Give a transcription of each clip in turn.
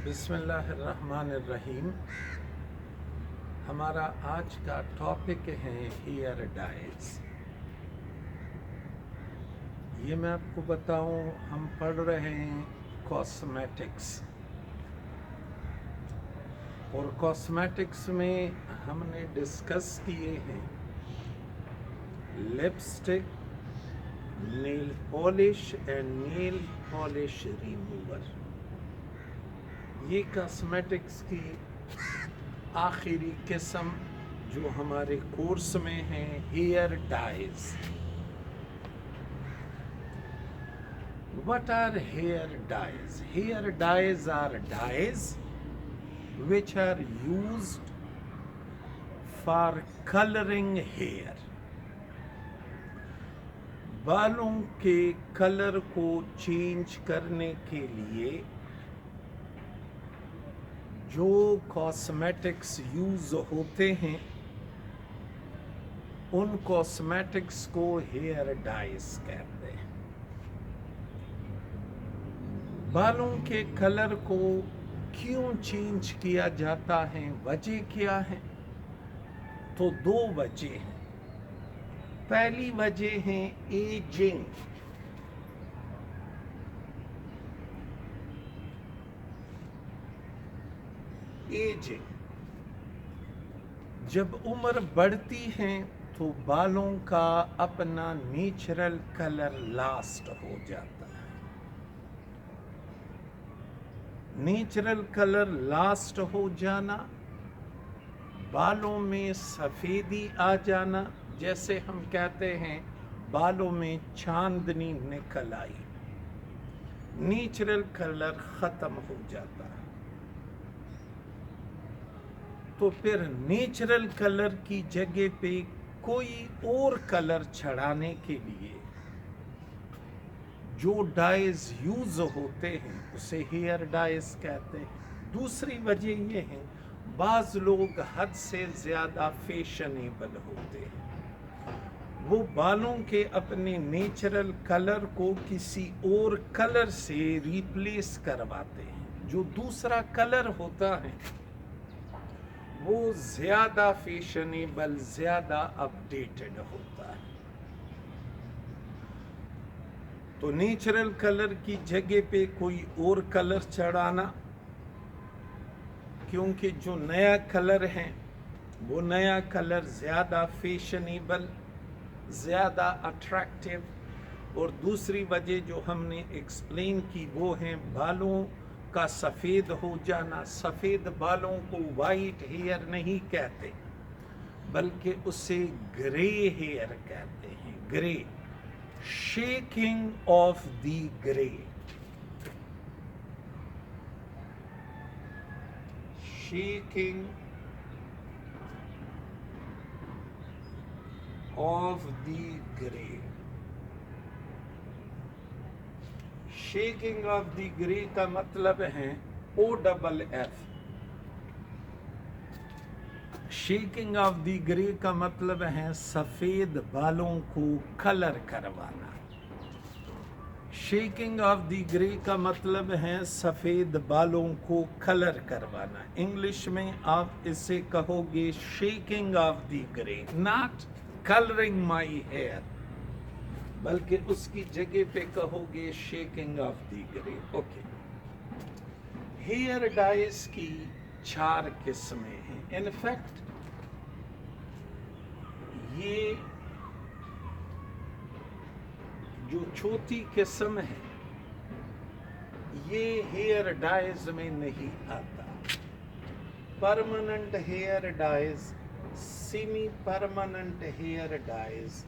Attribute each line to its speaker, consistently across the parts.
Speaker 1: بسم اللہ الرحمن الرحیم. ہمارا آج کا ٹاپک ہے ہیئر ڈائز. یہ میں آپ کو بتاؤں، ہم پڑھ رہے ہیں کاسمیٹکس، اور کاسمیٹکس میں ہم نے ڈسکس کیے ہیں lipstick, nail polish and nail polish remover. یہ کاسمیٹکس کی آخری قسم جو ہمارے کورس میں ہیں hair dyes. What are hair dyes? Hair dyes are dyes which are used for coloring hair. بالوں کے کلر کو چینج کرنے کے لیے جو کاسمیٹکس یوز ہوتے ہیں ان کاسمیٹکس کو ہیئر ڈائز کہتے ہیں. بالوں کے کلر کو کیوں چینج کیا جاتا ہے، وجہ کیا ہے؟ تو دو وجہ ہیں. پہلی وجہ ہے ایجنگ. جب عمر بڑھتی ہے تو بالوں کا اپنا نیچرل کلر لاسٹ ہو جاتا ہے. نیچرل کلر لاسٹ ہو جانا، بالوں میں سفیدی آ جانا، جیسے ہم کہتے ہیں بالوں میں چاندنی نکل آئی، نیچرل کلر ختم ہو جاتا ہے. تو پھر نیچرل کلر کی جگہ پہ کوئی اور کلر چڑھانے کے لیے جو ڈائز یوز ہوتے ہیں اسے ہیئر ڈائز کہتے ہیں. دوسری وجہ یہ ہے بعض لوگ حد سے زیادہ فیشنیبل ہوتے ہیں، وہ بالوں کے اپنے نیچرل کلر کو کسی اور کلر سے ریپلیس کرواتے ہیں. جو دوسرا کلر ہوتا ہے وہ زیادہ فیشنیبل، زیادہ اپ ڈیٹڈ ہوتا ہے. تو نیچرل کلر کی جگہ پہ کوئی اور کلر چڑھانا، کیونکہ جو نیا کلر ہے وہ نیا کلر زیادہ فیشنیبل، زیادہ اٹریکٹیو. اور دوسری وجہ جو ہم نے ایکسپلین کی وہ ہیں بالوں کا سفید ہو جانا. سفید بالوں کو وائٹ ہیئر نہیں کہتے بلکہ اسے گرے ہیئر کہتے ہیں. Grey, shaking off the grey. Shaking off the grey. Shaking off the grey کا مطلب ہے OFF. Shaking off the grey کا مطلب ہے سفید بالوں کو کلر کروانا. شیکنگ آف دی گرے کا مطلب ہے سفید بالوں کو کلر کروانا. انگلش میں آپ اسے کہو گے shaking off the grey, not colouring my hair, بلکہ اس کی جگہ پہ کہو گے shaking off the grey. Okay. Hair dyes کی 4 قسمیں ہیں. انفیکٹ یہ جو چوتھی قسم ہے یہ ہیئر ڈائز میں نہیں آتا. Permanent hair dyes, semi permanent hair dyes,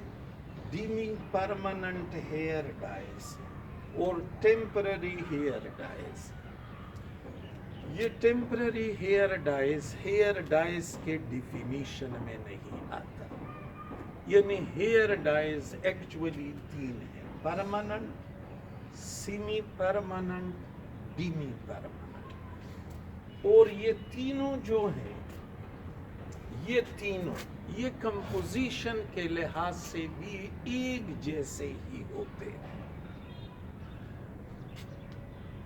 Speaker 1: demi permanent hair dyes اور ٹیمپرری ہیئر ڈائز. یہ ٹیمپرری ہیئر ڈائز کے ڈیفینیشن میں نہیں آتا. یعنی ہیئر ڈائز ایکچولی 3 ہیں: permanent, semi permanent, demi permanent. اور یہ تینوں جو ہیں یہ کمپوزیشن کے لحاظ سے بھی ایک جیسے ہی ہوتے ہیں.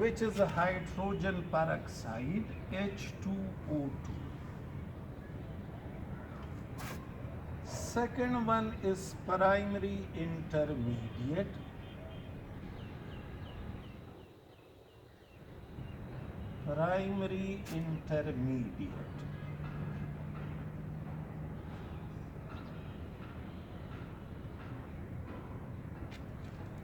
Speaker 1: which is a hydrogen peroxide, H2O2. Second one is primary intermediate, primary intermediate.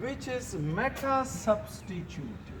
Speaker 1: which is meta substituted।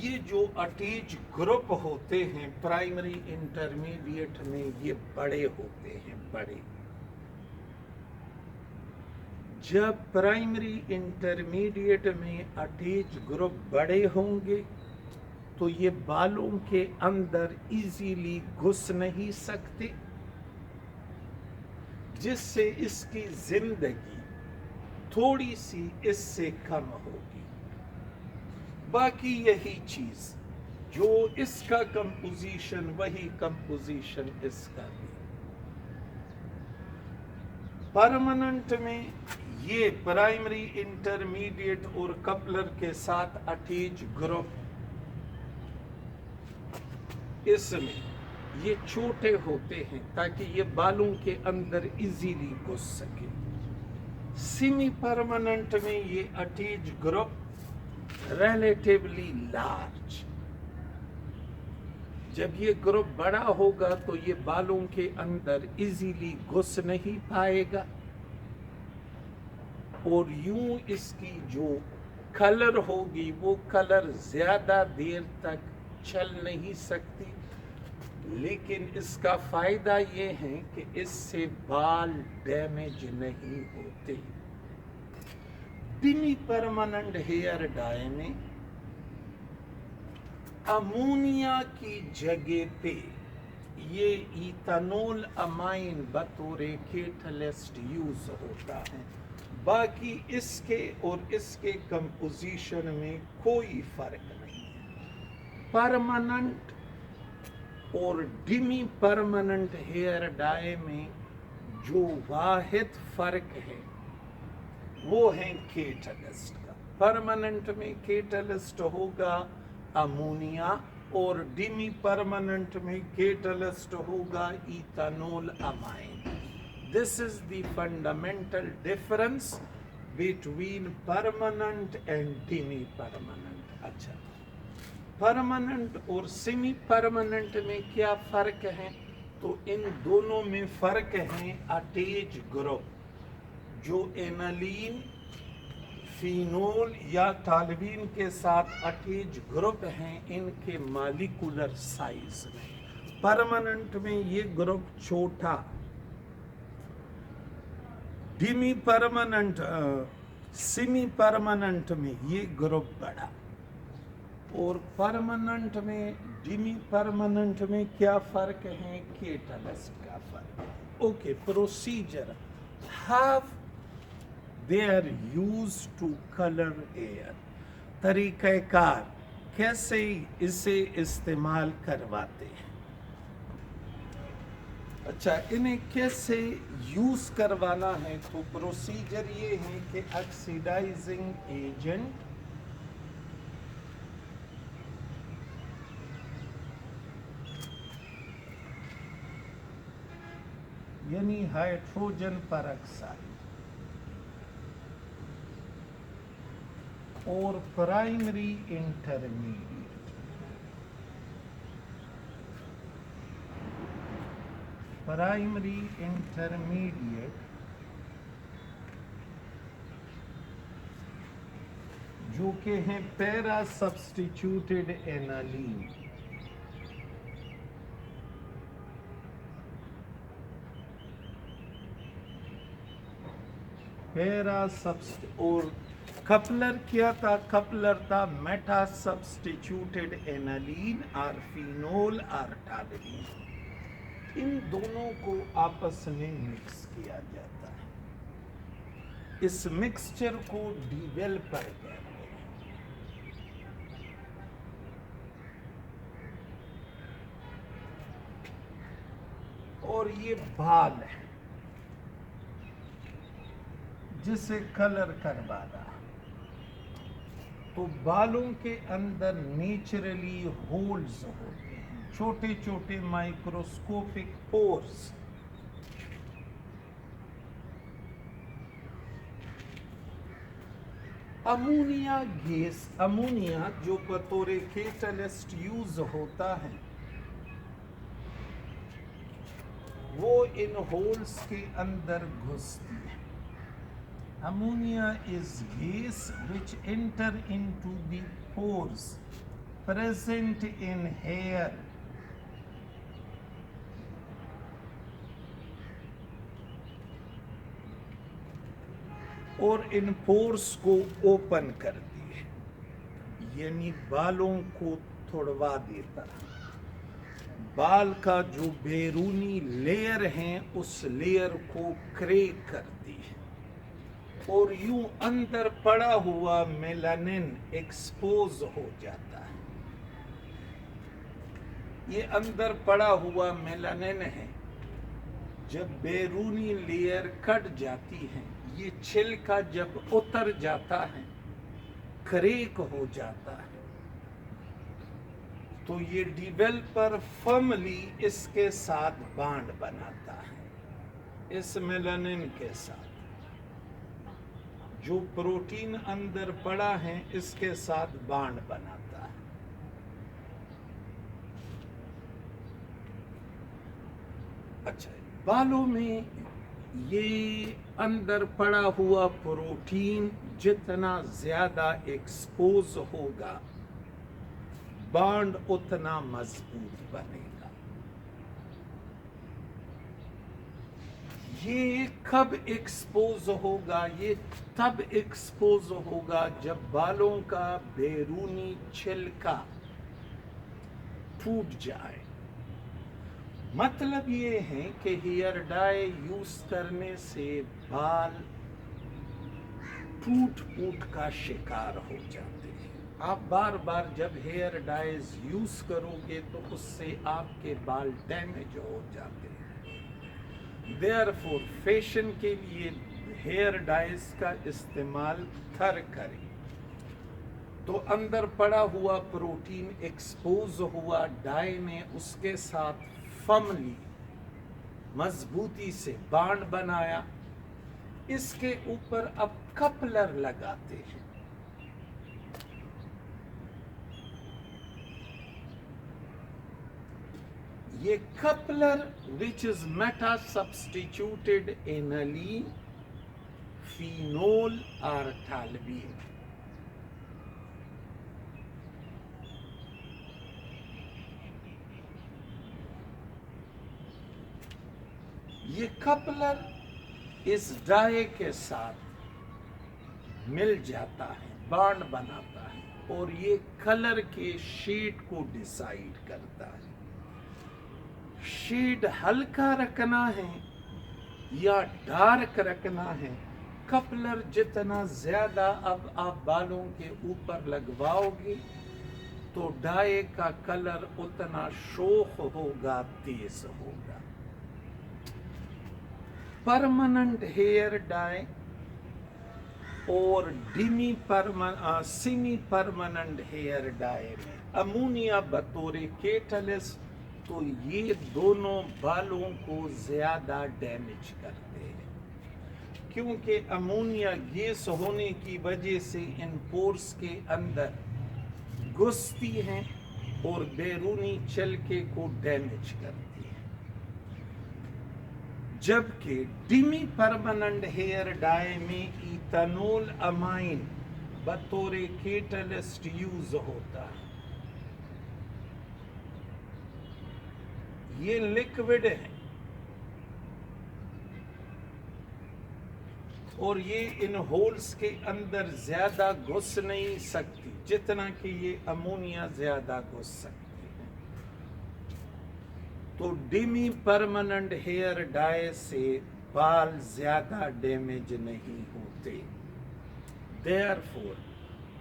Speaker 1: یہ جو اٹیچ گروپ ہوتے ہیں پرائمری انٹرمیڈیٹ میں یہ بڑے ہوتے ہیں، بڑے. جب پرائمری انٹرمیڈیٹ میں اٹیچ گروپ بڑے ہوں گے تو یہ بالوں کے اندر ایزیلی گھس نہیں سکتے، جس سے اس کی زندگی تھوڑی سی اس سے کم ہوگی. باقی یہی چیز جو اس کا کمپوزیشن وہی کمپوزیشن اس کا بھی. پرماننٹ میں یہ پرائمری انٹرمیڈیٹ اور کپلر کے ساتھ اٹیچ گروپ اس میں یہ چھوٹے ہوتے ہیں تاکہ یہ بالوں کے اندر ایزیلی گھس سکے. سیمی پرماننٹ میں یہ اٹیچ گروپ ریلیٹیولی لارج. جب یہ گروپ بڑا ہوگا تو یہ بالوں کے اندر ایزیلی گھس نہیں پائے گا، اور یوں اس کی جو کلر ہوگی وہ کلر زیادہ دیر تک چل نہیں سکتی. لیکن اس کا فائدہ یہ ہے کہ اس سے بال ڈیمیج نہیں ہوتے. ڈیمی پرماننٹ ہیئر ڈائی میں امونیا کی جگہ پہ یہ ایتھانول امائن بطور کیٹلسٹ یوز ہوتا ہے. باقی اس کے اور اس کے کمپوزیشن میں کوئی فرق نہیں ہے. پرماننٹ اور ڈیمی پرماننٹ ہیئر ڈائی میں جو واحد فرق ہے وہ ہے کیٹلسٹ کا. پرماننٹ میں کیٹلسٹ ہوگا امونیا اور ڈیمی پرماننٹ میں کیٹلسٹ ہوگا ایتھانول امائن. This is the fundamental difference between permanent and demi-permanent. اچھا، پرماننٹ اور سیمی پرماننٹ میں کیا فرق ہے؟ تو ان دونوں میں فرق ہے اٹیچ گروپ. جو اینالین، فینول یا ٹالوین کے ساتھ اٹیچ گروپ ہیں ان کے مالیکولر سائز میں. پرماننٹ میں یہ گروپ چھوٹا، ڈیمی پرماننٹ سیمی پرماننٹ میں یہ گروپ بڑا. اور پرماننٹ میں ڈیمی پرماننٹ میں کیا فرق ہے؟ کیٹلسٹ کا فرق. Okay, procedure how they are use to colour hair. طریقہ کار کیسے اسے استعمال کرواتے ہیں. اچھا، انہیں کیسے یوز کروانا ہے؟ تو پروسیجر یہ ہے کہ آکسیڈائزنگ ایجنٹ یعنی ہائیڈروجن پر آکسائڈ اور پرائمری انٹرمیڈیٹ جو کہ ہیں پیرا سبسٹیچیوٹڈ اینالین. اور کپلر کیا تھا؟ کپلر تھا میٹا سبسٹیچیوٹڈ اینالین اور فینول اور ٹالوین. ان دونوں کو آپس میں مکس کیا جاتا ہے. اس مکسچر کو ڈیویلپر کہتے ہیں. اور یہ بال ہے جسے کلر کروانا. تو بالوں کے اندر نیچرلی ہولز ہوتے ہیں، چھوٹے چھوٹے microscopic pores. Ammonia gas, ammonia جو بطور کیٹلسٹ یوز ہوتا ہے وہ ان ہولز کے اندر گھستی ہے. Ammonia is gas which enter into the pores present in hair. اور ان پورس کو اوپن کرتی ہے، یعنی بالوں کو تھوڑوا دیتا ہے. بال کا جو بیرونی لیئر ہیں اس لیئر کو کریک کرتی ہے، اور یوں اندر پڑا ہوا میلانن ایکسپوز ہو جاتا ہے. یہ اندر پڑا ہوا میلانن ہے، جب بیرونی لیئر کٹ جاتی ہے، یہ چھلکا جب اتر جاتا ہے، کریک ہو جاتا ہے، تو یہ ڈیویلپر فرملی اس کے ساتھ بانڈ بناتا ہے، اس میلانن کے ساتھ. جو پروٹین اندر پڑا ہے اس کے ساتھ بانڈ بناتا ہے. اچھا، بالوں میں یہ اندر پڑا ہوا پروٹین جتنا زیادہ ایکسپوز ہوگا، بانڈ اتنا مضبوط بنے گا. یہ کب ایکسپوز ہوگا؟ یہ تب ایکسپوز ہوگا جب بالوں کا بیرونی چھلکا ٹوٹ جائے. مطلب یہ ہے کہ ہیئر ڈائی یوز کرنے سے بال ٹوٹ کا شکار ہو جاتے ہیں. آپ بار بار جب ہیئر ڈائز یوز کرو گے تو اس سے آپ کے بال ڈیمیج ہو جاتے ہیں. دیئرفور فیشن کے لیے ہیئر ڈائز کا استعمال کریں تو اندر پڑا ہوا پروٹین ایکسپوز ہوا، ڈائی نے اس کے ساتھ فملی مضبوطی سے بانڈ بنایا، اس کے اوپر اب کپلر لگاتے ہیں. یہ کپلر which is meta substituted aniline, phenol or toluene. یہ کپلر اس ڈائی کے ساتھ مل جاتا ہے، بانڈ بناتا ہے، اور یہ کلر کے شیڈ کو ڈیسائیڈ کرتا ہے. شیڈ ہلکا رکھنا ہے یا ڈارک رکھنا ہے. کپلر جتنا زیادہ اب آپ بالوں کے اوپر لگواؤ گے تو ڈائی کا کلر اتنا شوخ ہوگا، تیز ہوگا. پرماننٹ ہیئر ڈائی اور سیمی پرماننٹ ہیئر ڈائی میں امونیا بطور کیٹلسٹ، تو یہ دونوں بالوں کو زیادہ ڈیمیج کرتے ہیں، کیونکہ امونیا گیس ہونے کی وجہ سے ان پورس کے اندر گھستی ہیں اور بیرونی چھلکے کو ڈیمیج کرتی ہے. جبکہ ڈیمی پرماننٹ ہیئر ڈائی میں ایتھنول امائن بطور کیٹلسٹ یوز ہوتا ہے. یہ لکوڈ ہے اور یہ ان ہولز کے اندر زیادہ گھس نہیں سکتی جتنا کہ یہ امونیا زیادہ گھس سکتی ہے. تو ڈیمی پرماننٹ ہیئر ڈائی سے بال زیادہ ڈیمیج نہیں ہوتے. دیئرفور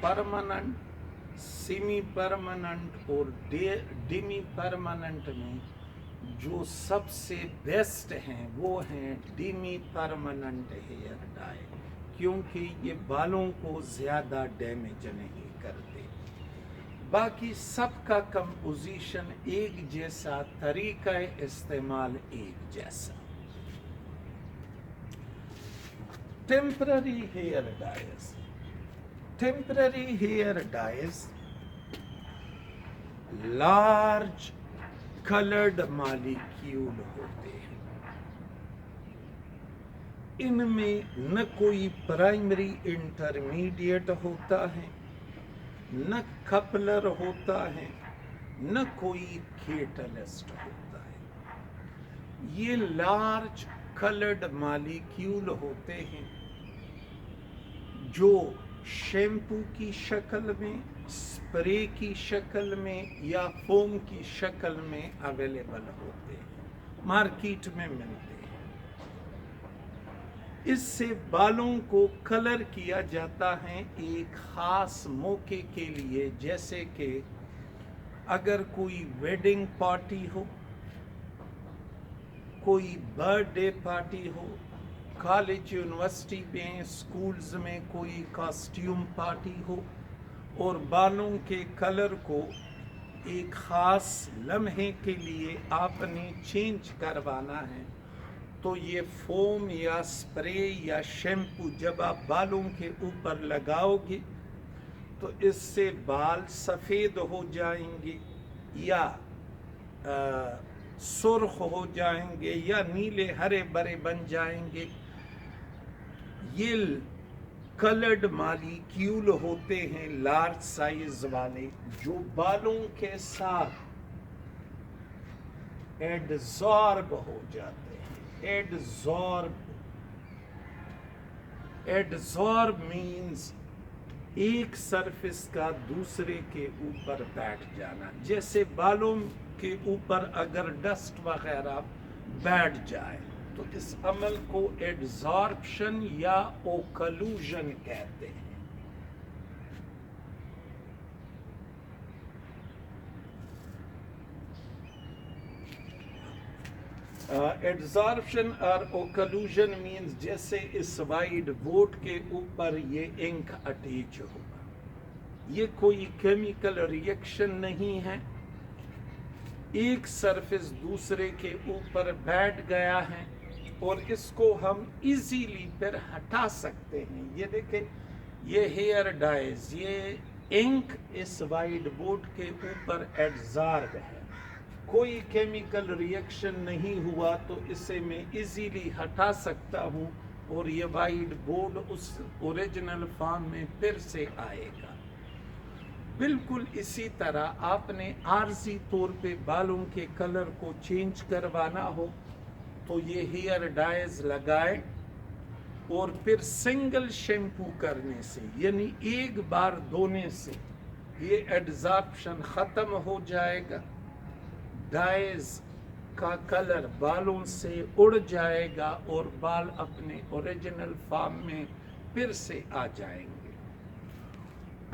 Speaker 1: پرماننٹ، سیمی پرماننٹ اور ڈیمی پرماننٹ میں جو سب سے بیسٹ ہیں وہ ہیں ڈیمی پرماننٹ ہیئر ڈائی، کیونکہ یہ بالوں کو زیادہ ڈیمیج نہیں کرتے. باقی سب کا کمپوزیشن ایک جیسا، طریقہ استعمال ایک جیسا. Temporary hair dyes. Temporary hair dyes large coloured molecule ہوتے ہیں. ان میں نہ کوئی پرائمری انٹرمیڈیٹ ہوتا ہے نہ کپلر ہوتا ہے، نہ کوئی کیٹلسٹ ہوتا ہے۔ یہ لارج کلرڈ مالیکیول ہوتے ہیں جو شیمپو کی شکل میں، اسپرے کی شکل میں یا فوم کی شکل میں اویلیبل ہوتے ہیں، مارکیٹ میں ملتے ہیں۔ اس سے بالوں کو کلر کیا جاتا ہے ایک خاص موقع کے لیے، جیسے کہ اگر کوئی ویڈنگ پارٹی ہو، کوئی برتھ ڈے پارٹی ہو، کالج یونیورسٹی میں، اسکولز میں کوئی کاسٹیوم پارٹی ہو اور بالوں کے کلر کو ایک خاص لمحے کے لیے آپ نے چینج کروانا ہے، تو یہ فوم یا اسپرے یا شیمپو جب آپ بالوں کے اوپر لگاؤ گے تو اس سے بال سفید ہو جائیں گے یا سرخ ہو جائیں گے یا نیلے ہرے برے بن جائیں گے۔ یہ کلرڈ مالیکیول ہوتے ہیں لارج سائز والے، جو بالوں کے ساتھ ایڈزارب ہو جاتے ہیں۔ ایڈزارب مینز ایک سرفس کا دوسرے کے اوپر بیٹھ جانا، جیسے بالوں کے اوپر اگر ڈسٹ وغیرہ بیٹھ جائے تو اس عمل کو ایڈزارپشن یا اوکلوژن کہتے ہیں۔ ایڈزارپشن اور اوکلوژن مینز جیسے اس وائٹ بورڈ کے اوپر یہ انک اٹیچ ہوگا، یہ کوئی کیمیکل ریئیکشن نہیں ہے، ایک سرفس دوسرے کے اوپر بیٹھ گیا ہے اور اس کو ہم ایزیلی پھر ہٹا سکتے ہیں۔ یہ دیکھیں، یہ ہیئر ڈائز، یہ انک اس وائٹ بورڈ کے اوپر ایڈزارب ہے، کوئی کیمیکل ریئیکشن نہیں ہوا تو اسے میں ایزیلی ہٹا سکتا ہوں اور یہ وائٹ بورڈ اس اوریجنل فارم میں پھر سے آئے گا۔ بالکل اسی طرح آپ نے عارضی طور پہ بالوں کے کلر کو چینج کروانا ہو تو یہ ہیئر ڈائز لگائے اور پھر سنگل شیمپو کرنے سے، یعنی ایک بار دھونے سے یہ ایڈزارپشن ختم ہو جائے گا، ڈائز کا کلر بالوں سے اڑ جائے گا اور بال اپنے اوریجنل فارم میں پھر سے آ جائیں گے۔